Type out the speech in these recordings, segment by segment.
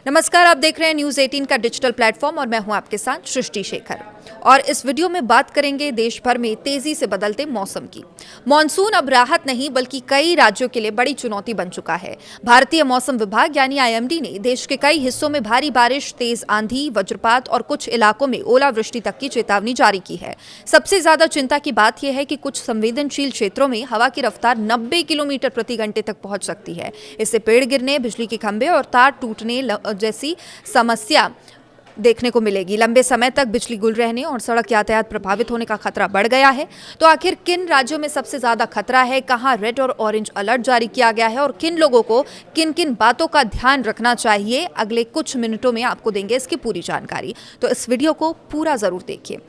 नमस्कार, आप देख रहे हैं न्यूज़ 18 का डिजिटल प्लेटफॉर्म और मैं हूं आपके साथ सृष्टि शेखर। और इस वीडियो में बात करेंगे देश भर में तेजी से बदलते मौसम की। मॉनसून अब राहत नहीं बल्कि कई राज्यों के लिए बड़ी चुनौती बन चुका है। भारतीय मौसम विभाग यानी आईएमडी ने देश के कई हिस्सों में भारी बारिश, तेज आंधी, वज्रपात और कुछ इलाकों में ओलावृष्टि तक की चेतावनी जारी की है। सबसे ज्यादा चिंता की बात यह है कि कुछ संवेदनशील क्षेत्रों में हवा की रफ्तार 90 किलोमीटर प्रति घंटे तक पहुंच सकती है। इससे पेड़ गिरने, बिजली के खंभे और तार टूटने जैसी समस्या देखने को मिलेगी। लंबे समय तक बिजली गुल रहने और सड़क यातायात प्रभावित होने का खतरा बढ़ गया है। तो आखिर किन राज्यों में सबसे ज्यादा खतरा है, कहां रेड और ऑरेंज अलर्ट जारी किया गया है और किन लोगों को किन किन बातों का ध्यान रखना चाहिए, अगले कुछ मिनटों में आपको देंगे इसकी पूरी जानकारी। तो इस वीडियो को पूरा जरूर देखिए।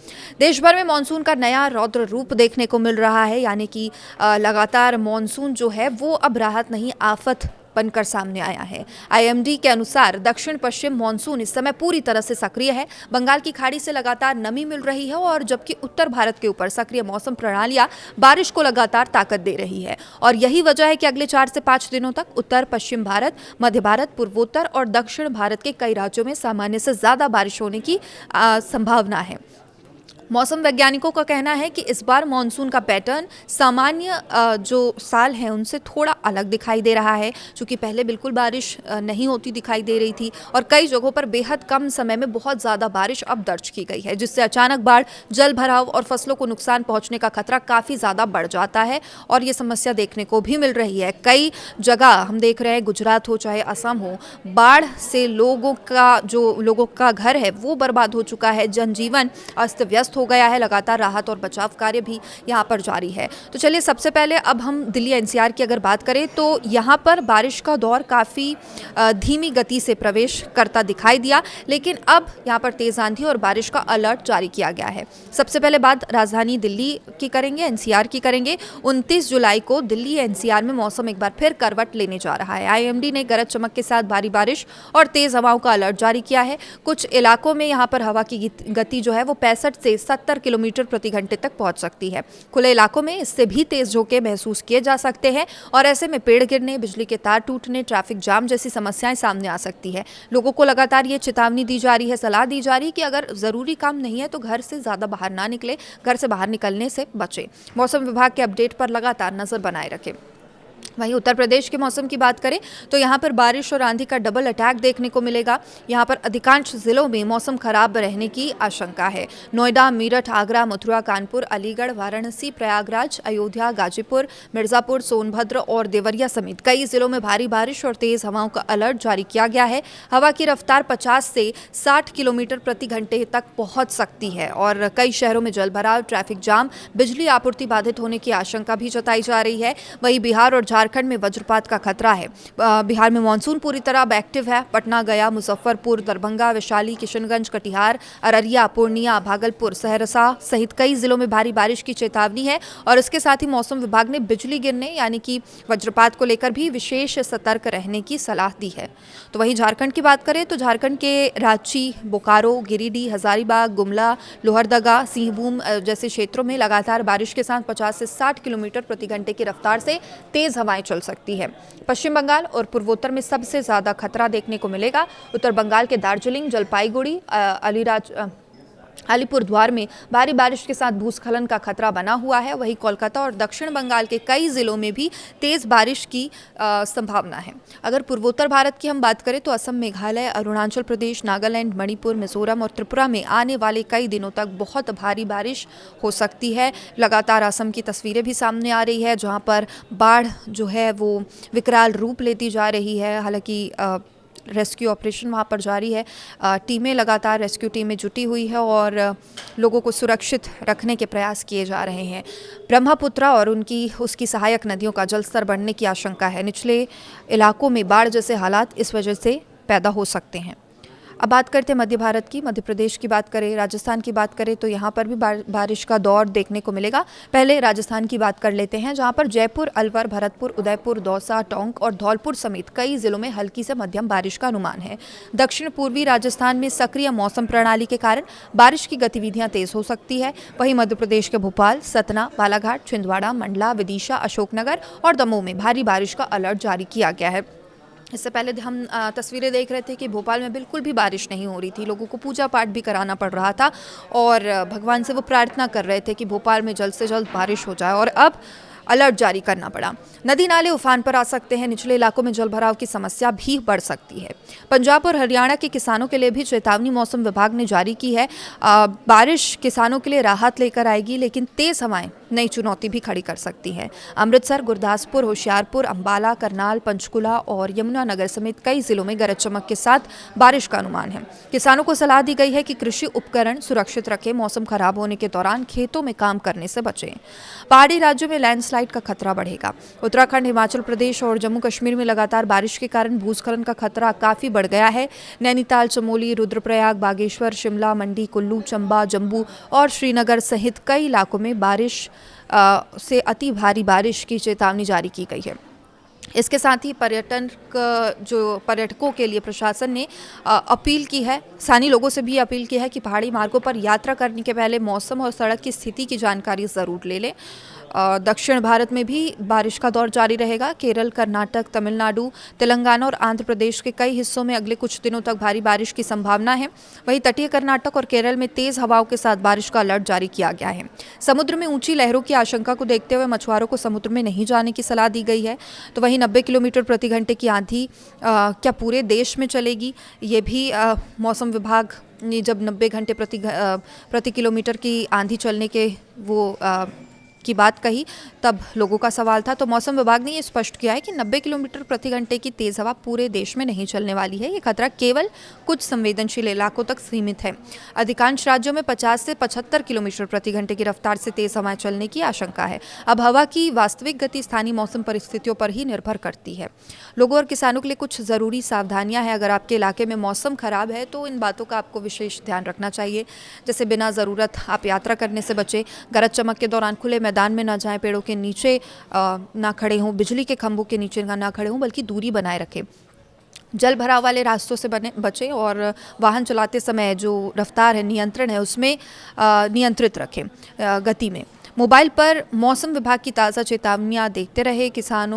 देश भर में मानसून का नया रौद्र रूप देखने को मिल रहा है, यानी कि लगातार मानसून जो है वो अब राहत नहीं आफत बनकर सामने आया है। आईएमडी के अनुसार दक्षिण पश्चिम मानसून इस समय पूरी तरह से सक्रिय है। बंगाल की खाड़ी से लगातार नमी मिल रही है और जबकि उत्तर भारत के ऊपर सक्रिय मौसम प्रणालियां बारिश को लगातार ताकत दे रही है। और यही वजह है कि अगले 4 से 5 दिनों तक उत्तर पश्चिम भारत, मध्य भारत, पूर्वोत्तर और दक्षिण भारत के कई राज्यों में सामान्य से ज्यादा बारिश होने की संभावना है। मौसम वैज्ञानिकों का कहना है कि इस बार मानसून का पैटर्न सामान्य जो साल है उनसे थोड़ा अलग दिखाई दे रहा है, क्योंकि पहले बिल्कुल बारिश नहीं होती दिखाई दे रही थी और कई जगहों पर बेहद कम समय में बहुत ज़्यादा बारिश अब दर्ज की गई है, जिससे अचानक बाढ़, जल भराव और फसलों को नुकसान पहुंचने का खतरा काफ़ी ज़्यादा बढ़ जाता है। और ये समस्या देखने को भी मिल रही है। कई जगह हम देख रहे हैं, गुजरात हो चाहे असम हो, बाढ़ से लोगों का घर है वो बर्बाद हो चुका है। जनजीवन अस्त व्यस्त हो गया है। लगातार राहत और बचाव कार्य भी यहां पर जारी है। तो चलिए सबसे पहले अब हम दिल्ली एनसीआर की अगर बात करें तो यहां पर बारिश का दौर काफ़ी धीमी गति से प्रवेश करता दिखाई दिया, लेकिन अब यहां पर तेज आंधी और बारिश का अलर्ट जारी किया गया है। सबसे पहले बात राजधानी दिल्ली की करेंगे, एनसीआर की करेंगे। 29 जुलाई को दिल्ली एनसीआर में मौसम एक बार फिर करवट लेने जा रहा है। आईएमडी ने गरज चमक के साथ भारी बारिश और तेज हवाओं का अलर्ट जारी किया है। कुछ इलाकों में यहां पर हवा की गति जो है वो 65 से 70 किलोमीटर प्रति घंटे तक पहुंच सकती है। खुले इलाकों में इससे भी तेज झोंके महसूस किए जा सकते हैं और ऐसे में पेड़ गिरने, बिजली के तार टूटने, ट्रैफिक जाम जैसी समस्याएं सामने आ सकती है। लोगों को लगातार ये चेतावनी दी जा रही है, सलाह दी जा रही है कि अगर जरूरी काम नहीं है तो घर से ज्यादा बाहर ना निकले, घर से बाहर निकलने से बचे। मौसम विभाग के अपडेट पर लगातार नजर बनाए रखें। वहीं उत्तर प्रदेश के मौसम की बात करें तो यहाँ पर बारिश और आंधी का डबल अटैक देखने को मिलेगा। यहाँ पर अधिकांश जिलों में मौसम खराब रहने की आशंका है। नोएडा, मेरठ, आगरा, मथुरा, कानपुर, अलीगढ़, वाराणसी, प्रयागराज, अयोध्या, गाजीपुर, मिर्जापुर, सोनभद्र और देवरिया समेत कई जिलों में भारी बारिश और तेज हवाओं का अलर्ट जारी किया गया है। हवा की रफ्तार 50 से 60 किलोमीटर प्रति घंटे तक पहुंच सकती है और कई शहरों में जलभराव, ट्रैफिक जाम, बिजली आपूर्ति बाधित होने की आशंका भी जताई जा रही है। वहीं बिहार और झारखंड में वज्रपात का खतरा है। बिहार में मानसून पूरी तरह अब एक्टिव है। पटना, गया, मुजफ्फरपुर, दरभंगा, वैशाली, किशनगंज, कटिहार, अररिया, पूर्णिया, भागलपुर, सहरसा सहित कई जिलों में भारी बारिश की चेतावनी है और इसके साथ ही मौसम विभाग ने बिजली गिरने यानी कि वज्रपात को लेकर भी विशेष सतर्क रहने की सलाह दी है। तो वहीं झारखंड की बात करें तो झारखंड के रांची, बोकारो, गिरिडीह, हजारीबाग, गुमला, लोहरदगा, सिंहभूम जैसे क्षेत्रों में लगातार बारिश के साथ 50 से 60 किलोमीटर प्रति घंटे की रफ्तार से तेज हवाएं चल सकती है। पश्चिम बंगाल और पूर्वोत्तर में सबसे ज्यादा खतरा देखने को मिलेगा। उत्तर बंगाल के दार्जिलिंग, जलपाईगुड़ी, अलीपुरद्वार में भारी बारिश के साथ भूस्खलन का खतरा बना हुआ है। वहीं कोलकाता और दक्षिण बंगाल के कई जिलों में भी तेज बारिश की संभावना है। अगर पूर्वोत्तर भारत की हम बात करें तो असम, मेघालय, अरुणाचल प्रदेश, नागालैंड, मणिपुर, मिजोरम और त्रिपुरा में आने वाले कई दिनों तक बहुत भारी बारिश हो सकती है। लगातार असम की तस्वीरें भी सामने आ रही है, जहाँ पर बाढ़ जो है वो विकराल रूप लेती जा रही है। हालांकि रेस्क्यू ऑपरेशन वहाँ पर जारी है। टीमें लगातार रेस्क्यू टीमें जुटी हुई है और लोगों को सुरक्षित रखने के प्रयास किए जा रहे हैं। ब्रह्मपुत्रा और उसकी सहायक नदियों का जलस्तर बढ़ने की आशंका है। निचले इलाकों में बाढ़ जैसे हालात इस वजह से पैदा हो सकते हैं। अब बात करते हैं मध्य भारत की। मध्य प्रदेश की बात करें, राजस्थान की बात करें तो यहाँ पर भी बारिश का दौर देखने को मिलेगा। पहले राजस्थान की बात कर लेते हैं, जहाँ पर जयपुर, अलवर, भरतपुर, उदयपुर, दौसा, टोंक और धौलपुर समेत कई जिलों में हल्की से मध्यम बारिश का अनुमान है। दक्षिण पूर्वी राजस्थान में सक्रिय मौसम प्रणाली के कारण बारिश की गतिविधियां तेज हो सकती है। वहीं मध्य प्रदेश के भोपाल, सतना, बालाघाट, छिंदवाड़ा, मंडला, विदिशा, अशोकनगर और दमोह में भारी बारिश का अलर्ट जारी किया गया है। इससे पहले हम तस्वीरें देख रहे थे कि भोपाल में बिल्कुल भी बारिश नहीं हो रही थी, लोगों को पूजा पाठ भी कराना पड़ रहा था और भगवान से वो प्रार्थना कर रहे थे कि भोपाल में जल्द से जल्द बारिश हो जाए और अब अलर्ट जारी करना पड़ा। नदी नाले उफान पर आ सकते हैं, निचले इलाकों में जलभराव की समस्या भी बढ़ सकती है। पंजाब और हरियाणा के किसानों के लिए भी चेतावनी मौसम विभाग ने जारी की है। बारिश किसानों के लिए राहत लेकर आएगी, लेकिन तेज हवाएं नई चुनौती भी खड़ी कर सकती हैं। अमृतसर, गुरदासपुर, होशियारपुर, अंबाला, करनाल, पंचकुला और यमुनानगर समेत कई जिलों में गरज चमक के साथ बारिश का अनुमान है। किसानों को सलाह दी गई है कि कृषि उपकरण सुरक्षित रखें, मौसम खराब होने के दौरान खेतों में काम करने से बचें। पहाड़ी राज्यों में लैंडस्लाइड का खतरा बढ़ेगा। उत्तराखंड, हिमाचल प्रदेश और जम्मू कश्मीर में लगातार बारिश के कारण भूस्खलन का खतरा काफी बढ़ गया है। नैनीताल, चमोली, रुद्रप्रयाग, बागेश्वर, शिमला, मंडी, कुल्लू, चंबा, जम्मू और श्रीनगर सहित कई इलाकों में बारिश से अति भारी बारिश की चेतावनी जारी की गई है। इसके साथ ही पर्यटकों के लिए प्रशासन ने अपील की है, स्थानीय लोगों से भी अपील की है कि पहाड़ी मार्गों पर यात्रा करने के पहले मौसम और सड़क की स्थिति की जानकारी ज़रूर ले लें। दक्षिण भारत में भी बारिश का दौर जारी रहेगा। केरल, कर्नाटक, तमिलनाडु, तेलंगाना और आंध्र प्रदेश के कई हिस्सों में अगले कुछ दिनों तक भारी बारिश की संभावना है। वहीं तटीय कर्नाटक और केरल में तेज हवाओं के साथ बारिश का अलर्ट जारी किया गया है। समुद्र में ऊंची लहरों की आशंका को देखते हुए मछुआरों को समुद्र में नहीं जाने की सलाह दी गई है। तो वहीं 90 किलोमीटर प्रति घंटे की आंधी क्या पूरे देश में चलेगी, ये भी मौसम विभाग ने जब 90 घंटे प्रति किलोमीटर की आंधी चलने के की बात कही तब लोगों का सवाल था। तो मौसम विभाग ने ये स्पष्ट किया है कि 90 किलोमीटर प्रति घंटे की तेज हवा पूरे देश में नहीं चलने वाली है। ये खतरा केवल कुछ संवेदनशील इलाकों तक सीमित है। अधिकांश राज्यों में 50 से 75 किलोमीटर प्रति घंटे की रफ्तार से तेज हवाएं चलने की आशंका है। अब हवा की वास्तविक गति स्थानीय मौसम परिस्थितियों पर ही निर्भर करती है। लोगों और किसानों के लिए कुछ ज़रूरी सावधानियां हैं। अगर आपके इलाके में मौसम खराब है तो इन बातों का आपको विशेष ध्यान रखना चाहिए, जैसे बिना ज़रूरत आप यात्रा करने से बचें, गरज चमक के दौरान खुले मैदान में ना जाएं, पेड़ों के नीचे ना खड़े हों, बिजली के खंभों के नीचे ना खड़े हों, बल्कि दूरी बनाए रखें। जल भराव वाले रास्तों से बचें और वाहन चलाते समय जो रफ्तार है, नियंत्रण है, उसमें नियंत्रित रखें गति में। मोबाइल पर मौसम विभाग की ताज़ा चेतावनियां देखते रहे। किसान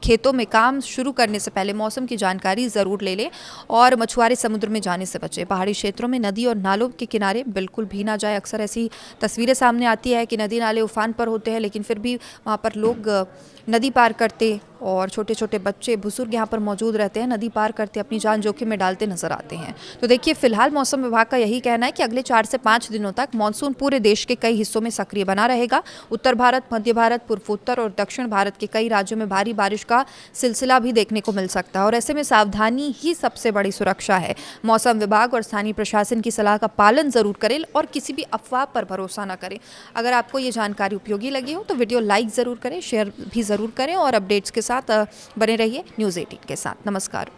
खेतों में काम शुरू करने से पहले मौसम की जानकारी ज़रूर ले लें और मछुआरे समुद्र में जाने से बचें। पहाड़ी क्षेत्रों में नदी और नालों के किनारे बिल्कुल भी ना जाए। अक्सर ऐसी तस्वीरें सामने आती है कि नदी नाले उफान पर होते हैं, लेकिन फिर भी वहाँ पर लोग नदी पार करते और छोटे छोटे बच्चे, बुजुर्ग यहाँ पर मौजूद रहते हैं, नदी पार करते अपनी जान जोखिम में डालते नजर आते हैं। तो देखिए, फिलहाल मौसम विभाग का यही कहना है कि अगले 4 से 5 दिनों तक मानसून पूरे देश के कई हिस्सों में सक्रिय बना रहेगा। उत्तर भारत, मध्य भारत, पूर्वोत्तर और दक्षिण भारत के कई राज्यों में भारी बारिश का सिलसिला भी देखने को मिल सकता है और ऐसे में सावधानी ही सबसे बड़ी सुरक्षा है। मौसम विभाग और स्थानीय प्रशासन की सलाह का पालन जरूर करें और किसी भी अफवाह पर भरोसा न करें। अगर आपको ये जानकारी उपयोगी लगी हो तो वीडियो लाइक ज़रूर करें, शेयर भी ज़रूर करें और अपडेट्स के साथ बने रहिए न्यूज़ 18 के साथ। नमस्कार।